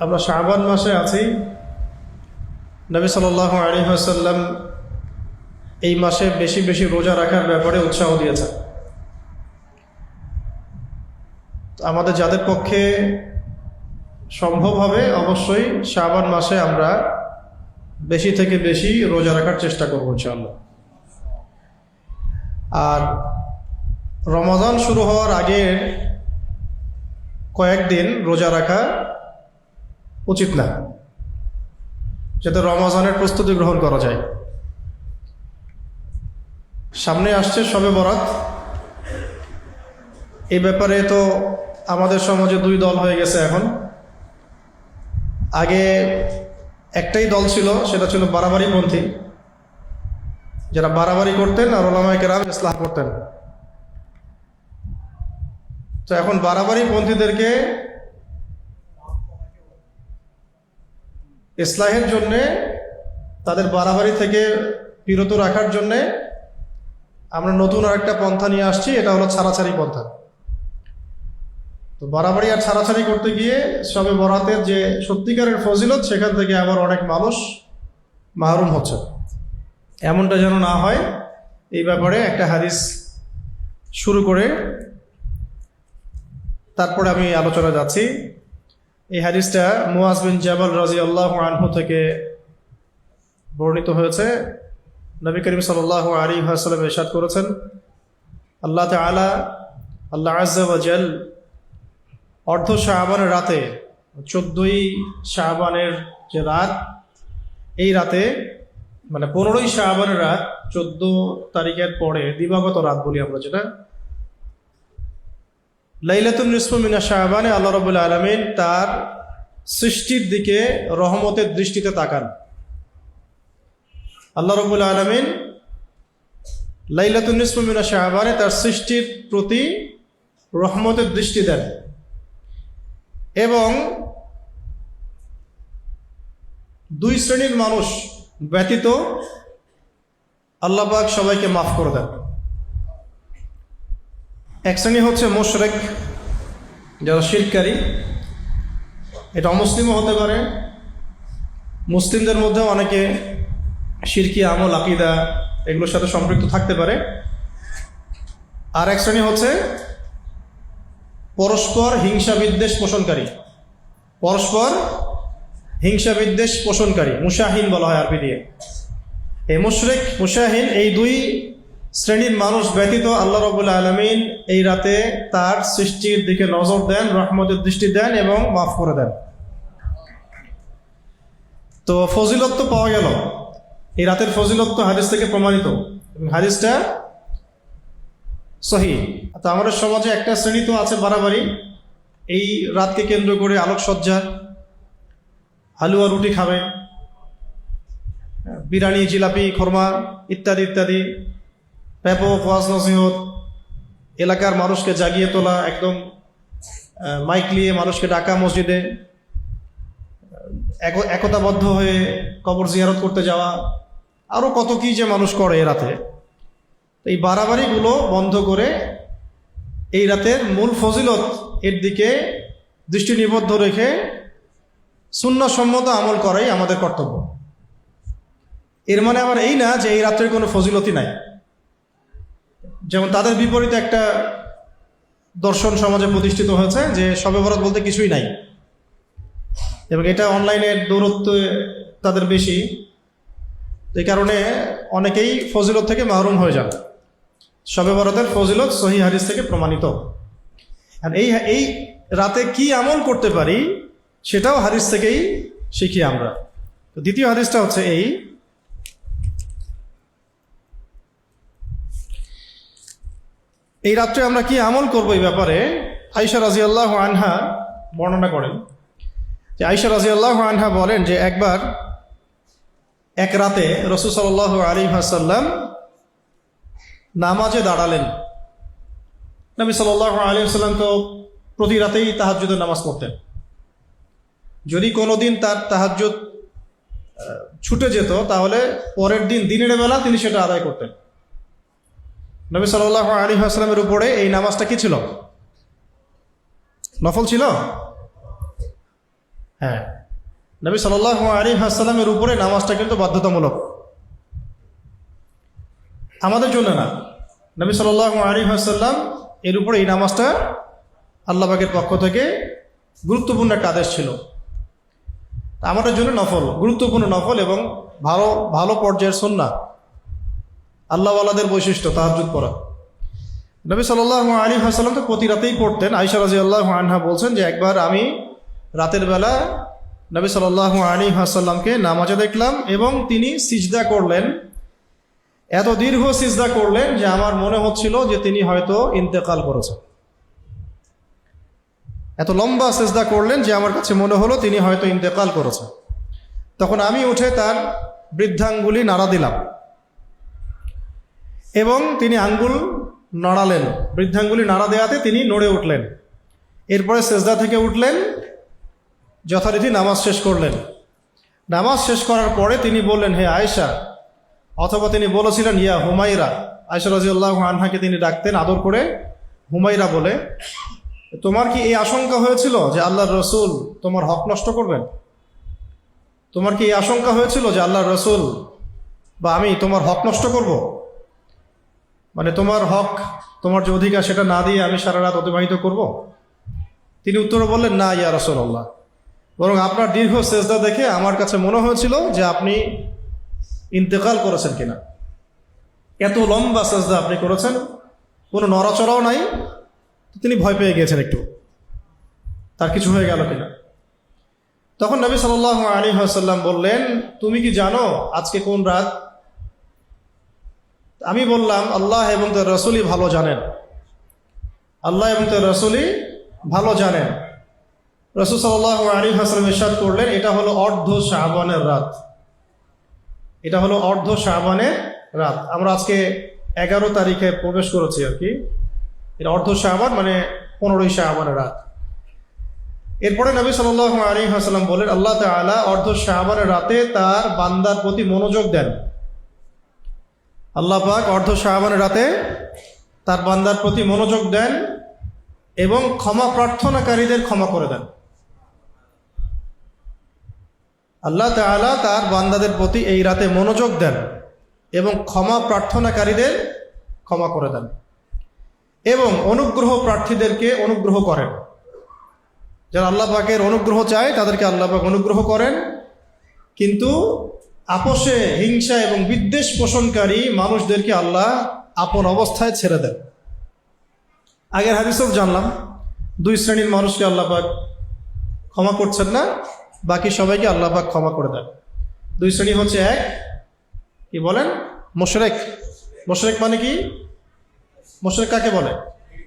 আমরা শাবান মাসে আছি। নবী সাল্লাল্লাহু আলাইহি ওয়াসাল্লাম এই মাসে বেশি বেশি রোজা রাখার ব্যাপারে উৎসাহ দিয়েছেন। আমাদের যাদের পক্ষে সম্ভব হবে অবশ্যই শাবান মাসে আমরা বেশি থেকে বেশি রোজা রাখার চেষ্টা করব ইনশাআল্লাহ। আর রমাদান শুরু হওয়ার আগে কয়েকদিন রোজা রাখা উচিত না, যাতে রমজানের প্রস্তুতি গ্রহণ করা যায়। সামনে আসছে শবে বরাত। এই ব্যাপারে তো আমাদের সমাজে দুই দল হয়ে গেছে এখন। আগে একটাই দল ছিল, সেটা ছিল বাড়াবাড়িপন্থী, যারা বাড়াবাড়ি করতেন আর উলামায়ে কেরাম ইসলাহ করতেন। তো এখন বাড়াবাড়িপন্থীদেরকে ইসলাহের জন্যে, তাদের বাড়াবাড়ি থেকে বিরত রাখার জন্যে আমরা নতুন আরেকটা পন্থা নিয়ে আসছি, এটা হলো ছাড়াছাড়ি পন্থা। তো বাড়াবাড়ি আর ছাড়াছাড়ি করতে গিয়ে শবে বরাতের যে সত্যিকারের ফজিলত, সেখান থেকে আবার অনেক মানুষ মাহরুম হচ্ছে। এমনটা যেন না হয়, এই ব্যাপারে একটা হাদিস শুরু করে তারপরে আমি আলোচনা যাচ্ছি। এই হাদিসটা মুআজ বিন জাবাল রাদিয়াল্লাহু আনহু থেকে বর্ণিত হয়েছে। নবী করিম সাল্লাল্লাহু আলাইহি ওয়াসাল্লাম ইরশাদ করেছেন, আল্লাহ তাআলা, আল্লাহ আযজা ওয়া জাল অর্ধ শাবানের রাতে, 14ই শাবানের যে রাত, এই রাতে মানে 15ই শাবানের রাত, 14 তারিখের পরে দিবাগত রাত বলি আমরা যেটা, লাইলাতুন নিসফু মিনাশ শাবানে আল্লাহ রাব্বুল আলামিন তার সৃষ্টির দিকে রহমতের দৃষ্টিতে তাকান। আল্লাহ রাব্বুল আলামিন লাইলাতুন নিসফু মিনাশ শাবানে তার সৃষ্টির প্রতি রহমতের দৃষ্টি দেন এবং দুই শ্রেণীর মানুষ ব্যতীত আল্লাহ পাক সবাইকে মাফ করে দেন। এক শ্রেণী হচ্ছে মুশরিক, যারা শিরকারী। এটা অমুসলিমও হতে পারে, মুসলিমদের মধ্যেও অনেকে শিরকি আমল, আকীদা এগুলোর সাথে সম্পৃক্ত থাকতে পারে। আর এক শ্রেণী হচ্ছে পরস্পর হিংসা বিদ্বেষ পোষণকারী, পরস্পর হিংসা বিদ্বেষ পোষণকারী, মুশাহিন বলা হয় আরবি দিয়ে। এই মুশরিক, মুশাহিন, এই দুই শ্রেণীর মানুষ ব্যতীত আল্লাহ রাব্বুল আলামিন এই রাতে তার সৃষ্টির দিকে নজর দেন, রহমতের দৃষ্টি দেন এবং মাফ করে দেন। তো ফজিলত তো পাওয়া গেল, এই রাতের ফজিলত তো হাদিস থেকে প্রমাণিত এবং হাদিসটা সহিহ। তো আমাদের সমাজে একটা শ্রেণী তো আছে বাড়াবাড়ি, এই রাতকে কেন্দ্র করে আলোকসজ্জা, হালুয়া রুটি খাবে, বিরিয়ানি, জিলাপি, খোরমা ইত্যাদি ইত্যাদি, ব্যাপক ওয়াজ নসিহত, এলাকার মানুষকে জাগিয়ে তোলা, একদম মাইক নিয়ে মানুষকে ডাকা, মসজিদে একতাবদ্ধ হয়ে কবর জিয়ারত করতে যাওয়া, আরও কত কি যে মানুষ করে এ রাতে। এই বাড়াবাড়িগুলো বন্ধ করে এই রাতের মূল ফজিলত এর দিকে দৃষ্টি নিবদ্ধ রেখে সুন্নাহসম্মত আমল করাই আমাদের কর্তব্য। এর মানে আবার এই না যে এই রাত্রের কোনো ফজিলতই নাই। যেমন তাদের বিপরীতে একটা দর্শন সমাজে প্রতিষ্ঠিত হয়েছে যে শবে বরাত বলতে কিছুই নাই, এবং এটা অনলাইনের দৌরত্ব তাদের বেশি, এই কারণে অনেকেই ফজিলত থেকে মাহরুম হয়ে যান। শবে বরাতের ফজিলত সহিহ হাদিস থেকে প্রমাণিত। আর এই রাতে কি আমল করতে পারি সেটাও হাদিস থেকেই শিখি আমরা। তো দ্বিতীয় হাদিসটা হচ্ছে এই রাত্রে আমরা কি আমল করব, এই ব্যাপারে আয়েশা রাদিয়াল্লাহু আনহা বর্ণনা করেন যে, আয়েশা রাদিয়াল্লাহু আনহা বলেন যে একবার এক রাতে রাসূল সাল্লাল্লাহু আলাইহি ওয়াসাল্লাম নামাজে দাঁড়ালেন। নবী সাল্লাল্লাহু আলাইহি ওয়াসাল্লাম তো প্রতি রাতেই তাহাজ্জুদের নামাজ পড়তেন। যদি কোনোদিন তার তাহাজ্জুদ ছুটে যেত তাহলে পরের দিন দিনের বেলা তিনি সেটা আদায় করতেন। নবী সাল্লাল্লাহু আলাইহি ওয়াসাল্লামের উপরে এই নামাজটা কি ছিল? নফল ছিল? হ্যাঁ, নবী সাল্লাল্লাহু আলাইহি ওয়াসাল্লামের উপরে নামাজটা কিন্তু বাধ্যতামূলক, আমাদের জন্য না। নবী সাল্লাল্লাহু আলাইহি ওয়াসাল্লাম এর উপরে এই নামাজটা আল্লাহ পাকের পক্ষ থেকে গুরুত্বপূর্ণ একটা আদেশ ছিল। আমাদের জন্য নফল, গুরুত্বপূর্ণ নফল এবং ভালো ভালো পর্যায়ের সুন্নাহ, আল্লাহওয়ালাদের বৈশিষ্ট্য তাহাজ্জুদ পড়া। নবী সাল্লাল্লাহু আলাইহি ওয়াসাল্লাম তো প্রতি রাতেই পড়তেন। আয়েশা রাদিয়াল্লাহু আনহা বলছেন যে একবার আমি রাতের বেলা নবী সাল্লাল্লাহু আলাইহি ওয়াসাল্লামকে নামাজে দেখলাম এবং তিনি সিজদা করলেন, এত দীর্ঘ সিজদা করলেন যে আমার মনে হচ্ছিল যে তিনি হয়তো ইন্তেকাল করেছেন। এত লম্বা সিজদা করলেন যে আমার কাছে মনে হলো তিনি হয়তো ইন্তেকাল করেছেন। তখন আমি উঠে তার বৃদ্ধাঙ্গুলি নাড়া দিলাম এবং তিনি আঙ্গুল নাড়ালেন, বৃদ্ধাঙ্গুলি নাড়া দেওয়াতে তিনি নড়ে উঠলেন। এরপরে সিজদা থেকে উঠলেন, যথারীতি নামাজ শেষ করলেন। নামাজ শেষ করার পরে তিনি বললেন, হে আয়েশা, অথবা তিনি বলেছিলেন ইয়া হুমাইরা, আয়েশা রাদিয়াল্লাহু আনহাকে তিনি ডাকতেন আদর করে হুমাইরা বলে, তোমার কি এই আশঙ্কা হয়েছিল যে আল্লাহর রসুল তোমার হক নষ্ট করবেন? তোমার কি এই আশঙ্কা হয়েছিল যে আল্লাহর রসুল বা আমি তোমার হক নষ্ট করব, মানে তোমার হক, তোমার যে অধিকার সেটা না দিয়ে আমি সারা রাত অতিবাহিত করব? তিনি উত্তরে বললেন, না ইয়া রাসূলুল্লাহ, বরং আপনার দীর্ঘ সেজদা দেখে আমার কাছে মনে হয়েছিল যে আপনি ইন্তেকাল করেছেন কিনা। এত লম্বা সেজদা আপনি করেছেন, কোনো নড়াচড়াও নাই। তিনি ভয় পেয়ে গিয়েছেন একটু, তার কিছু হয়ে গেল কিনা। তখন নবী সাল্লাল্লাহু আলাইহি ওয়াসাল্লাম বললেন, তুমি কি জানো আজকে কোন রাত? আমি বললাম, আল্লাহ এবং তার রাসূলই ভালো জানেন, আল্লাহ এবং তার রাসূলই ভালো জানেন। রাসূল সাল্লাল্লাহু আলাইহি ওয়াসাল্লাম ইরশাদ করলেন, এটা হলো অর্ধ শাবানের রাত, এটা হলো অর্ধ শাবানের রাত। আমরা আজকে 11 তারিখে প্রবেশ করেছি আর কি, এটা অর্ধ শাবান মানে 15ই শাবানের রাত। এরপরে নবী সাল্লাল্লাহু আলাইহি ওয়াসাল্লাম বলেন, আল্লাহ তাআলা অর্ধ শাবানের রাতে তার বান্দার প্রতি মনোযোগ দেন। আল্লাহ পাক অর্ধ শাবানের রাতে তার বান্দার প্রতি মনোযোগ দেন এবং ক্ষমা প্রার্থনাকারীদের ক্ষমা করে দেন। আল্লাহ তাআলা তার বান্দাদের প্রতি এই রাতে মনোযোগ দেন এবং ক্ষমা প্রার্থনাকারীদের ক্ষমা করে দেন এবং অনুগ্রহ প্রার্থীদেরকে অনুগ্রহ করেন। যারা আল্লাহ পাকের অনুগ্রহ চায় তাদেরকে আল্লাহ পাক অনুগ্রহ করেন, কিন্তু আপোষে হিংসা এবং বিদ্বেষ পোষণকারী মানুষদেরকে আল্লাহ আপন অবস্থায় ছেড়ে দেন। আগের হাদিসেও জানলাম 2 শ্রেণীর মানুষকে আল্লাহ পাক ক্ষমা করছেন না, বাকি সবাইকে আল্লাহ পাক ক্ষমা করে দেন। 2 শ্রেণী হচ্ছে, এক কি বলেন, মুশরিক। মুশরিক মানে কি? মুশরিক কাকে বলে?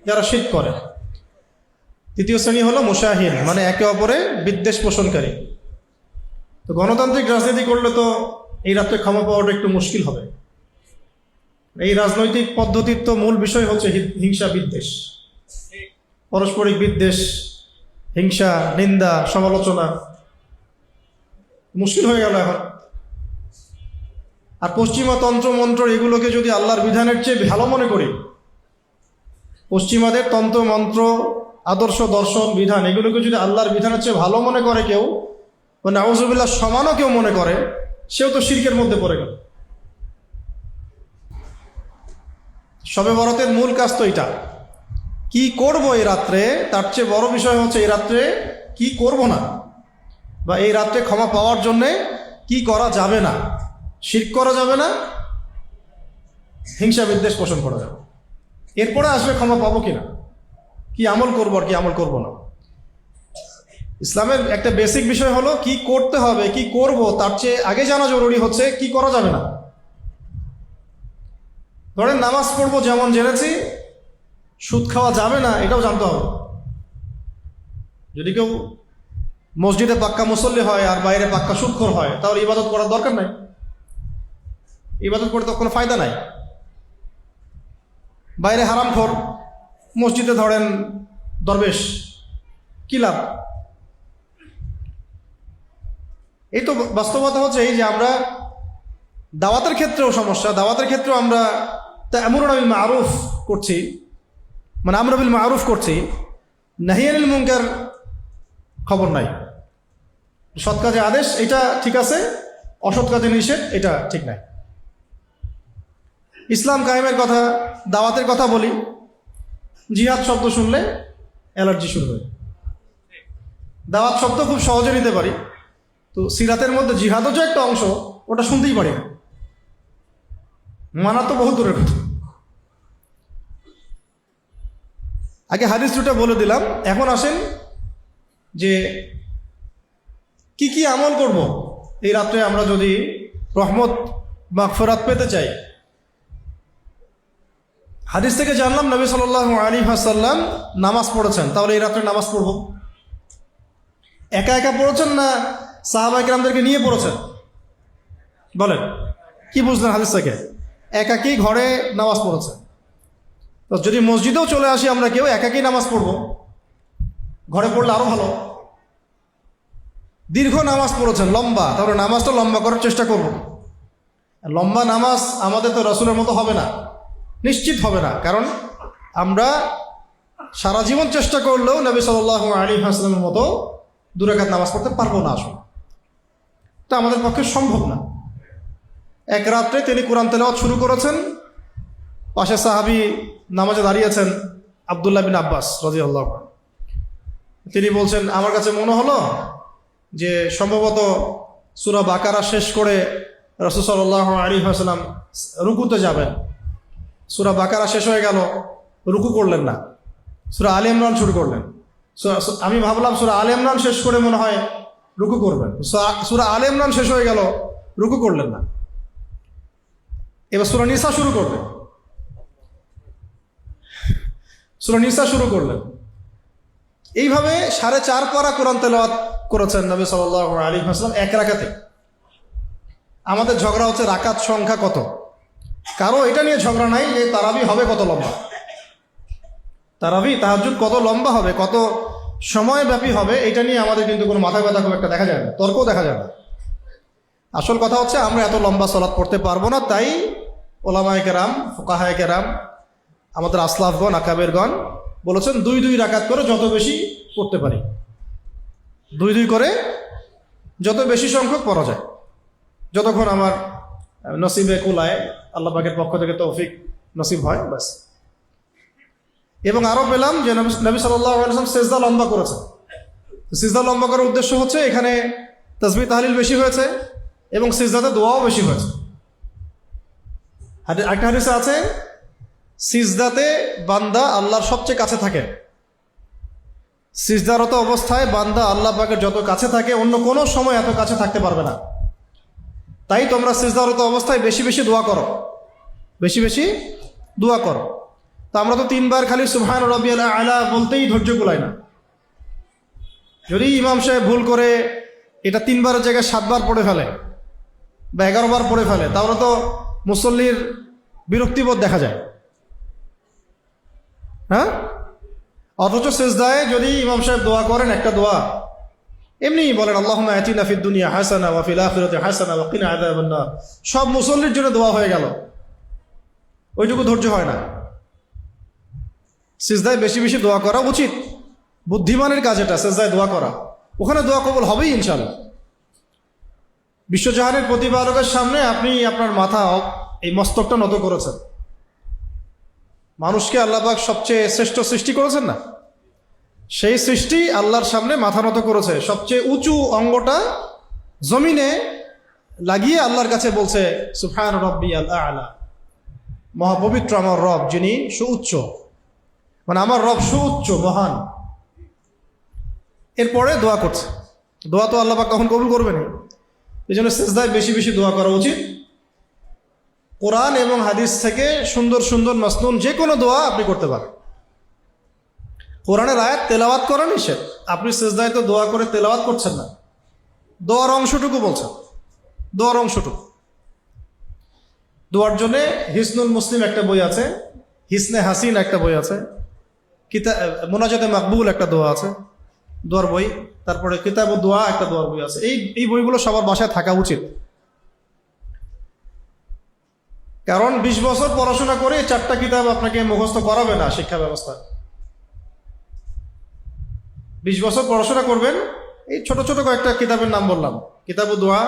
যারা শিরক করে। তৃতীয় শ্রেণী হলো মুশাহিন, মানে একে অপরে বিদ্বেষ পোষণকারী। তো গণতান্ত্রিক রাজনীতি করলে তো এই রাত্রে ক্ষমা পাওয়াটা একটু মুশকিল হবে। এই রাজনৈতিক পদ্ধতির তো মূল বিষয় হচ্ছে হিংসা বিদ্বেষ, পারস্পরিক বিদ্বেষ, হিংসা, নিন্দা, সমালোচনা। মুশকিল হয়ে গেল এখন। আর পশ্চিমা তন্ত্র মন্ত্র এগুলোকে যদি আল্লাহর বিধানের চেয়ে ভালো মনে করি, পশ্চিমাদের তন্ত্র মন্ত্র, আদর্শ, দর্শন, বিধান এগুলোকে যদি আল্লাহর বিধানের চেয়ে ভালো মনে করে কেউ, মানে নাউযুবিল্লাহ সমানও কেউ মনে করে, সেও তো শিরকের মধ্যে পড়ে গেল। শবে বরাতের মূল কাজ তো এটা, কি করব এই রাত্রে, তার চেয়ে বড় বিষয় হচ্ছে এই রাত্রে কি করব না, বা এই রাত্রে ক্ষমা পাওয়ার জন্যে কি করা যাবে না। শিরক করা যাবে না, হিংসা বিদ্বেষ পোষণ করা যাবে। এরপরে আসবে ক্ষমা পাবো কিনা, কি আমল করবো আর কি আমল করবো না। ইসলামের একটা বেসিক বিষয় হলো কি করতে হবে, কি করব, তার চেয়ে আগে জানা জরুরি হচ্ছে কি করা যাবে না। ধরেন নামাজ পড়বো যেমন জেনেছি, সুদ খাওয়া যাবে না এটাও জানতে হবে। যদি কেউ মসজিদে পাক্কা মুসল্লি হয় আর বাইরে পাক্কা সুদখোর হয়, তাহলে ইবাদত করার দরকার নাই, ইবাদত করে তো কোনো ফায়দা নাই। বাইরে হারামখোর, মসজিদে ধরেন দরবেশ, কি লাভ? এই তো বাস্তবতা হচ্ছে এই যে আমরা দাওয়াতের ক্ষেত্রেও সমস্যা। দাওয়াতের ক্ষেত্রেও আমরা তা'মুরুনা বিল মা'রুফ করছি, মানে আমরা বিল মা'রুফ করছি, নাহি আনিল মুনকার খবর নাই। সৎ কাজে আদেশ এটা ঠিক আছে, অসৎ কাজে নিষেধ এটা ঠিক নাই। ইসলাম কায়েমের কথা, দাওয়াতের কথা বলি, জিহাদ শব্দ শুনলে অ্যালার্জি শুরু হয়। দাওয়াত শব্দ খুব সহজে নিতে পারি, তো সিরাতের মধ্যে জিহাদও যে একটা অংশ ওটা শুনতেই পারি না, মানা তো বহু দূরের কথা। আগে হাদিস দুটো বলে দিলাম, এখন আসেন যে কি কি আমল করব এই রাত্রে আমরা যদি রহমত মাগফিরাত পেতে চাই। হাদিস থেকে জানলাম নবী সাল্লাল্লাহু আলাইহি ওয়াসাল্লাম নামাজ পড়েছেন, তাহলে এই রাত্রে নামাজ পড়ব। একা একা পড়েছেন না সাহাবায়ে কেরামদেরকে নিয়ে পড়েছেন? বলেন কি বুঝলেন হাদিস থেকে? একাকী ঘরে নামাজ পড়েছেন। তো যদি মসজিদেও চলে আসি আমরা কেউ, একাকী নামাজ পড়ব, ঘরে পড়লে আরো ভালো। দীর্ঘ নামাজ পড়েছেন, লম্বা, তাহলে নামাজটা লম্বা করার চেষ্টা করব। লম্বা নামাজ আমাদের তো রাসূলের মতো হবে না, নিশ্চিত হবে না, কারণ আমরা সারা জীবন চেষ্টা করলেও নবী সাল্লাল্লাহু আলাইহি ওয়াসাল্লামের মতো 2 রাকাত নামাজ পড়তে পারবো না, আসলে এটা আমাদের পক্ষে সম্ভব না। এক রাত্রে তিনি কোরআন তেলাওয়াত শুরু করেছেন, পাশে সাহাবী নামাজে দাঁড়িয়েছেন আব্দুল্লাহ বিন আব্বাস রাদিয়াল্লাহু আনহু। তিনি বলছেন, আমার কাছে মনে হলো যে সম্ভবত সূরা বাকারা শেষ করে রাসূল সাল্লাল্লাহু আলাইহি ওয়াসাল্লাম রুকুতে যাবেন। সূরা বাকারা শেষ হয়ে গেল, রুকু করলেন না, সূরা আলে ইমরান শুরু করলেন। আমি ভাবলাম সূরা আলে ইমরান শেষ করে মনে হয় রুকু করবেন, সূরা আলে ইমরান শেষ হয়ে গেল, রুকু করলেন না। এবার সূরা নিসা শুরু করলেন, সূরা নিসা শুরু করলেন। এইভাবে 4.5 পারা কোরআন তেলাওয়াত করেছেন নবী সাল্লাল্লাহু আলাইহি ওয়াসাল্লাম এক রাকাতে। আমাদের ঝগড়া হচ্ছে রাকাত সংখ্যা কত, কারো এটা নিয়ে ঝগড়া নাই যে তারাবি হবে কত লম্বা, তারাবি তাহাজ্জুদ কত লম্বা হবে, কত সময়ব্যাপী হবে, এটা নিয়ে আমাদের কিন্তু কোনো মাথা ব্যথা খুব একটা দেখা যায় না, তর্কও দেখা যায় না। আসল কথা হচ্ছে আমরা এত লম্বা সালাত পড়তে পারবো না, তাই ওলামায়ে কেরাম, ফুকাহায়ে কেরাম, আমাদের আসলাফগণ, আকাবেরগণ বলেছেন 2 রাকাত করে যত বেশি পড়তে পারি, 2 করে যত বেশি সংখ্যক পড়া যায়, যতক্ষণ আমার নসিবে কুলায়, আল্লাহ পাকের পক্ষ থেকে তৌফিক নসিব হয়, ব্যাস। এবং আরও পেলাম যে নবী সাল্লাল্লাহু আলাইহি ওয়াসাল্লাম সিজদা লম্বা করেছেন। সিজদা লম্বা করার উদ্দেশ্য হচ্ছে এখানে তাসবিহ তাহলিল বেশি হয়েছে এবং সিজদাতে দোয়াও বেশি হয়েছে। একটা হাদিসে আছে সিজদাতে বান্দা আল্লাহর সবচেয়ে কাছে থাকে, সিজদারত অবস্থায় বান্দা আল্লাহ পাকের যত কাছে থাকে অন্য কোনো সময় এত কাছে থাকতে পারবে না। তাই তোমরা সিজদারত অবস্থায় বেশি বেশি দোয়া করো, বেশি বেশি দোয়া করো। তো আমরা তো 3 বার খালি সুবহান রাব্বিয়াল আলা বলতেই ধৈর্য কুলায় না। যদি ইমাম সাহেব ভুল করে এটা 3 বারের জায়গায় 7 বার পড়ে ফেলে বা 11 বার পড়ে ফেলে, তাহলে তো মুসল্লির বিরক্তিবোধ দেখা যায়, হ্যাঁ। অথচ সিজদায় যদি ইমাম সাহেব দোয়া করেন একটা দোয়া, এমনি বলেন আল্লাহুম্মা আতিনা ফিদ দুনিয়া হাসানা ওয়া ফিল আখিরাতি হাসানা ওয়া কিনা আযাবান নার, সব মুসল্লির জন্য দোয়া হয়ে গেল, ওইটুকু ধৈর্য হয় না। সিজদায় বেশি বেশি দোয়া করা উচিত, বুদ্ধিমানের কাজ এটা, সিজদায় দোয়া করা, ওখানে দোয়া কবুল হবেই ইনশাআল্লাহ। বিশ্বজাহানের প্রতিপালকের সামনে আপনি আপনার মাথা, এই মস্তকটা নত করেছেন। মানুষকে আল্লাহ পাক সবচেয়ে শ্রেষ্ঠ সৃষ্টি করেছেন না, সেই সৃষ্টি আল্লাহর সামনে মাথা নত করেছে, সবচেয়ে উঁচু অঙ্গটা জমিনে লাগিয়ে আল্লাহর কাছে বলছে সুবহান রাব্বিয়াল আ'লা, মহাপবিত্র আমার রব যিনি সুউচ্চ, মানে আমার রব সুউচ্চ মহান। এরপরে দোয়া করছে, দোয়া তো আল্লাহ পাক কখন কবুল করবেন, এই জন্য সিজদায় বেশি বেশি দোয়া করা উচিত। কোরআন এবং হাদিস থেকে সুন্দর সুন্দর মাসনুন যে কোনো দোয়া আপনি করতে পারেন। কোরআনের আয়াত তেলাওয়াত করা নিষেধ, আপনি সিজদায় তো দোয়া করে তেলাওয়াত করছেন না, দোয়ার অংশটুকু বলছেন, দোয়ার অংশটুকু। দোয়ার জন্যে হিসনুল মুসলিম একটা বই আছে, হিসনে হাসিন একটা বই আছে, মোনাজাতে মাকবুল একটা দোয়া আছে দোয়ার বই, তারপরে কিতাবুদ দোয়া একটা দোয়ার বই আছে। এই বইগুলো সবার বাসায় থাকা উচিত, কারণ 20 বছর পড়াশোনা করে 4টা কিতাব আপনাকে মুখস্থ করাবে না শিক্ষা ব্যবস্থা। 20 বছর পড়াশোনা করবেন, এই ছোট ছোট কয়েকটা কিতাবের নাম বললাম, কিতাবু দোয়া,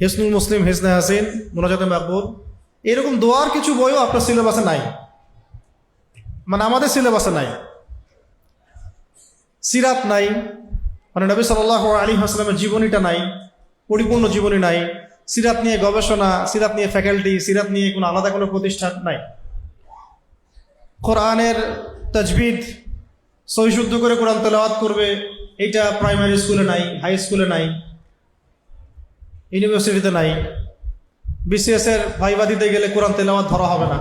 হিসনুল মুসলিম, হিসনে হাসিন, মুনাজাতে মাকবুল, এরকম দোয়ার কিছু বইও আপনার সিলেবাসে নাই, মানে আমাদের সিলেবাসে নাই। সিরাত নাই, মানে নবী সাল্লাল্লাহু আলাইহি ওয়াসাল্লামের জীবনীটা নাই, পরিপূর্ণ জীবনী নাই, সিরাত নিয়ে গবেষণা, সিরাত নিয়ে ফ্যাকাল্টি, সিরাত নিয়ে কোনো আলাদা কোনো প্রতিষ্ঠান নাই। কোরআনের তাজবিদ, সহি শুদ্ধ করে কোরআন তেলাওয়াত করবে, এইটা প্রাইমারি স্কুলে নাই, হাই স্কুলে নাই, ইউনিভার্সিটিতে নাই। বিসিএস এর ভাইবা দিতে গেলে কোরআন তেলাওয়াত ধরা হবে না,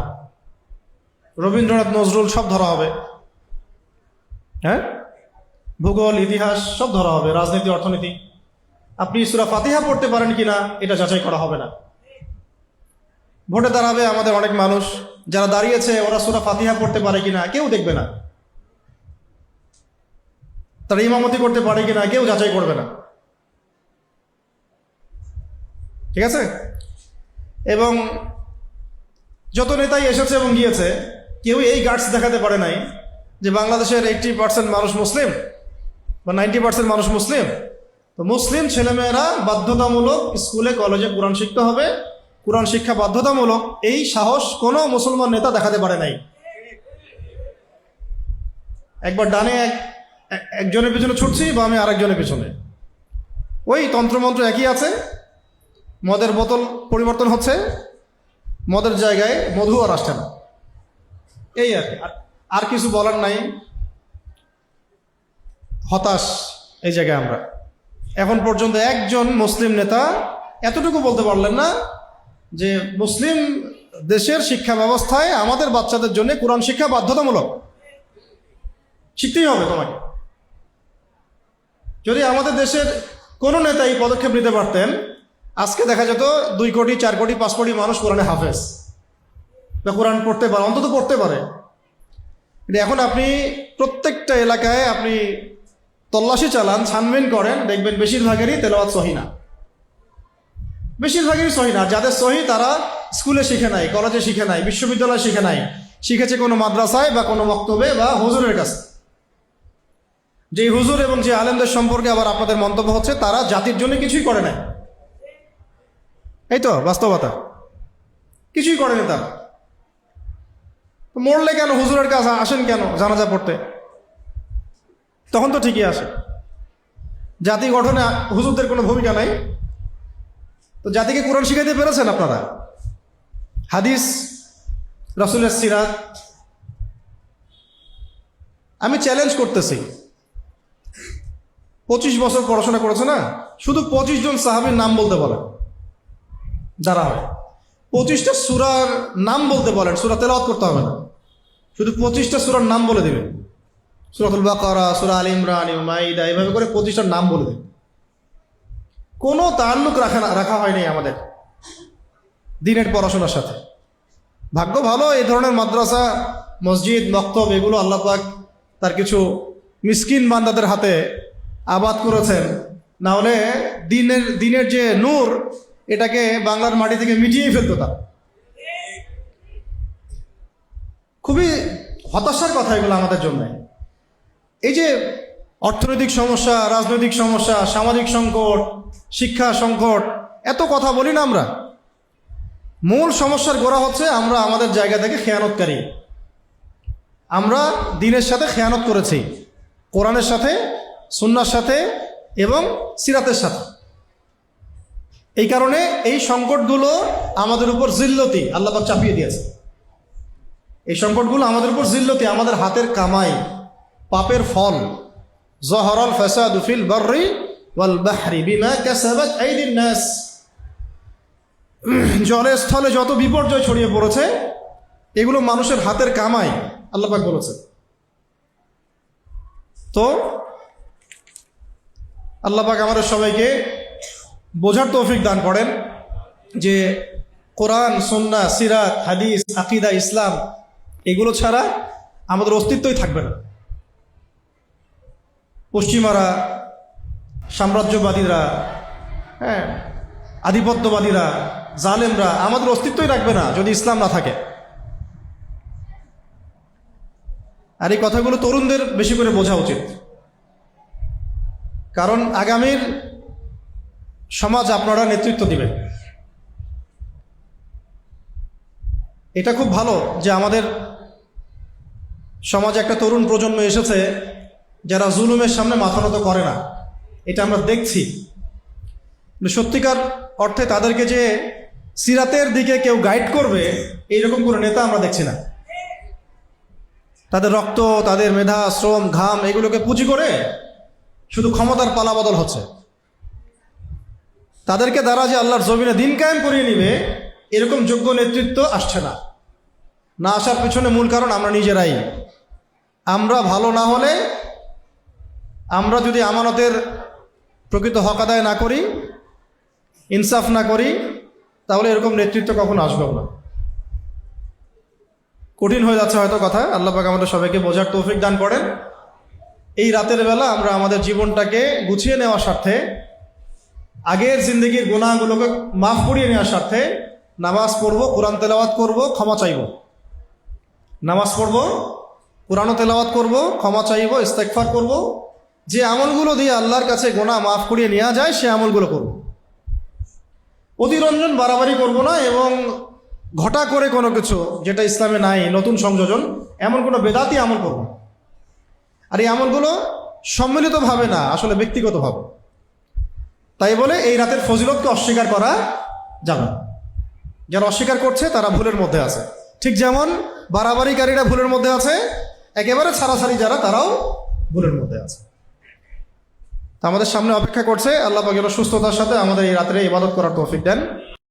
রবীন্দ্রনাথ নজরুল সব ধরা হবে, হ্যাঁ, ভূগোল, ইতিহাস সব ধরা হবে, রাজনীতি, অর্থনীতি। আপনি সূরা ফাতিহা পড়তে পারেন কিনা এটা যাচাই করা হবে না। ভোটে দাঁড়াবে আমাদের অনেক মানুষ, যারা দাঁড়িয়েছে ওরা সূরা ফাতিহা পড়তে পারে কিনা কেউ দেখবে না, তারা ইমামতি করতে পারে কিনা কেউ যাচাই করবে না, ঠিক আছে? এবং যত নেতাই এসেছে এবং গিয়েছে, কেউ এই গার্ডস দেখাতে পারে নাই যে বাংলাদেশের 80% মানুষ মুসলিম বা 90% মানুষ মুসলিম, তো মুসলিম ছেলেমেয়েরা বাধ্যতামূলক স্কুলে কলেজে কোরআন শিখতে হবে, কোরআন শিক্ষা বাধ্যতামূলক, এই সাহস কোনো মুসলমান নেতা দেখাতে পারে নাই। একবার ডানে একজনের পিছনে ছুটছি, বামে আরেকজনের পিছনে, ওই তন্ত্রমন্ত্র একই আছে, মদের বোতল পরিবর্তন হচ্ছে, মদের জায়গায় মধু আর আসছে না, এই আর কিছু বলার নাই। হতাশ এই জায়গায় আমরা। এখন পর্যন্ত একজন মুসলিম নেতা এতটুকু বলতে পারলেন না যে মুসলিম দেশের শিক্ষা ব্যবস্থায় আমাদের বাচ্চাদের জন্য কোরআন শিক্ষা বাধ্যতামূলক, শিখতেই হবে তোমাকে। যদি আমাদের দেশের কোনো নেতা এই পদক্ষেপ নিতে পারতেন, আজকে দেখা যেত 2 কোটি 4 কোটি 5 কোটি মানুষ কোরআনে হাফেজ বা কোরআন পড়তে পারে, অন্তত পড়তে পারে। কিন্তু এখন আপনি প্রত্যেকটা এলাকায় আপনি তল্লাশি চালান, ছানবিন করেন, দেখবেন বেশিরভাগেরই তেলাওয়াত সহি না, বেশিরভাগেরই সহি না। যাদের সহি তারা স্কুলে শিখে নাই, কলেজে শিখে নাই, বিশ্ববিদ্যালয়ে শিখে নাই, শিখেছে কোনো মাদ্রাসায় বা কোনো মক্তবে বা হুজুরের কাছে। যে হুজুর এবং যে আলেমদের সম্পর্কে আবার আপনাদের মন্তব্য হচ্ছে তারা জাতির জন্য কিছুই করে নাই, এই তো বাস্তবতা, কিছুই করেনি তারা। মরলে কেন হুজুরের কাছে আসেন কেন জানাজা পড়তে? তখন তো ঠিকই আসে। জাতি গঠনে হুজুরদের কোনো ভূমিকা নাই, তো জাতিকে কোরআন শিখাইতে পেরেছেন আপনারা? হাদিস, রাসূলের সিরাত। আমি চ্যালেঞ্জ করতেছি, 25 বছর পড়াশোনা করেছে না, শুধু 25 জন সাহাবীর নাম বলতে বলেন, যারা হয় 25টা সূরার নাম বলতে বলেন, সূরা তেলাওয়াত করতে হবে না, শুধু 25টা সূরার নাম বলে দিবেন। সূরাতুল বাকারা, সূরা আল ইমরান, মাইদা, এইভাবে করে 25টার নাম বলে দেবেন। কোনো তাল্লুক রাখা হয়নি আমাদের দিনের পড়াশোনার সাথে। ভাগ্য ভালো এই ধরনের মাদ্রাসা, মসজিদ, মক্তব এগুলো আল্লাহ পাক তার কিছু মিসকিন বান্দাদের হাতে আবাদ করেছেন, না হলে দিনের যে নূর এটাকে বাংলার মাটি থেকে মিটিয়েই ফেলতো তারা। খুবই হতাশার কথা এগুলো আমাদের জন্য। এই যে অর্থনৈতিক সমস্যা, রাজনৈতিক সমস্যা, সামাজিক সংকট, শিক্ষা সংকট, এত কথা বলি না আমরা, মূল সমস্যার গোড়া হচ্ছে আমরা আমাদের জায়গা থেকে খেয়ানতকারী। আমরা দ্বীনের সাথে খেয়ানত করেছি, কোরআনের সাথে, সুন্নাহর সাথে এবং সিরাতের সাথে। এই কারণে এই সংকটগুলো আমাদের উপর জিল্লতি আল্লাহ পাক চাপিয়ে দিয়েছে। এই সংকটগুলো আমাদের উপর জিল্লতি, আমাদের হাতের কামাই, পাপের ফল। যহরাল ফাসাদু ফিল বাররি ওয়াল বাহরি বিমা কাসাবাত আইদিন নাস। জলে স্থলে যত বিপর্যয় ছড়িয়ে পড়েছে এগুলো মানুষের হাতের কামাই, আল্লাহ পাক বলেছে। তো আল্লাহ পাক আমাদের সবাইকে বোঝার তৌফিক দান করেন যে কোরআন, সুন্নাহ, সিরাত, হাদিস, আকীদা, ইসলাম এগুলো ছাড়া আমাদের অস্তিত্বই থাকবে না। পশ্চিমারা, সাম্রাজ্যবাদীরা, হ্যাঁ, আধিপত্যবাদীরা, জালেমরা আমাদের অস্তিত্বই রাখবে না যদি ইসলাম না থাকে। আর এই কথাগুলো তরুণদের বেশি করে বোঝা উচিত, কারণ আগামীর সমাজ আপনারা নেতৃত্ব দিবেন। এটা খুব ভালো যে আমাদের সমাজে একটা তরুণ প্রজন্ম এসেছে যারা জুলুমের সামনে মাথা নত করে না। এটা আমরা দেখছি। সত্যিকার অর্থে তাদেরকে যে সিরাতের দিকে কেউ গাইড করবে এইরকম কোনো নেতা আমরা দেখছি না। তাদের রক্ত, তাদের মেধা, শ্রম, ঘাম এগুলোকে পুঁজি করে শুধু ক্ষমতার পালাবদল হচ্ছে। তাদেরকে দ্বারা যে আল্লাহর জমিনে দিন কায়েম করিয়ে নিবে এরকম যোগ্য নেতৃত্ব আসছে না। না আসার পিছনে মূল কারণ আমরা নিজেরাই। আমরা ভালো না হলে, আমরা যদি আমানতের প্রকৃত হক আদায় না করি, ইনসাফ না করি, তাহলে এরকম নেতৃত্ব কখনো আসবেও না। কঠিন হয়ে যাচ্ছে হয়তো কথা। আল্লাহ পাক আমাদের সবাইকে বোঝার তৌফিক দান করেন। এই রাতের বেলা আমরা আমাদের জীবনটাকে গুছিয়ে নেওয়ার স্বার্থে, আগের জিন্দগির গুনাহগুলোকে মাফ করিয়ে নেওয়ার স্বার্থে নামাজ পড়ব, কোরআন তেলাওয়াত করব, ক্ষমা চাইব। নামাজ পড়ব, কোরআনও তেলাওয়াত করব, ক্ষমা চাইব, ইস্তেগফার করব। যে আমলগুলো দিয়ে আল্লাহর কাছে গুনাহ মাফ করিয়ে নেওয়া যায় সে আমলগুলো করব। অতিরঞ্জন বাড়াবাড়ি করব না, এবং ঘটা করে কোনো কিছু যেটা ইসলামে নাই, নতুন সংযোজন, এমন কোনো বেদাতি আমল করব। আর এই আমলগুলো সম্মিলিতভাবে না, আসলে ব্যক্তিগতভাবে। তাই বলে এই রাতের ফজিলতকে অস্বীকার করা যাবে না। যারা অস্বীকার করছে তারা ভুলের মধ্যে আছে। ঠিক যেমন বাড়াবাড়িকারীরা ভুলের মধ্যে আছে, একেবারে ছাড়াছাড়ি যারা তারাও ভুলের মধ্যে আছে। তা আমাদের সামনে অপেক্ষা করছে। আল্লাহ পাক যেন সুস্থতার সাথে আমাদের এই রাত্রে ইবাদত করার তৌফিক দেন।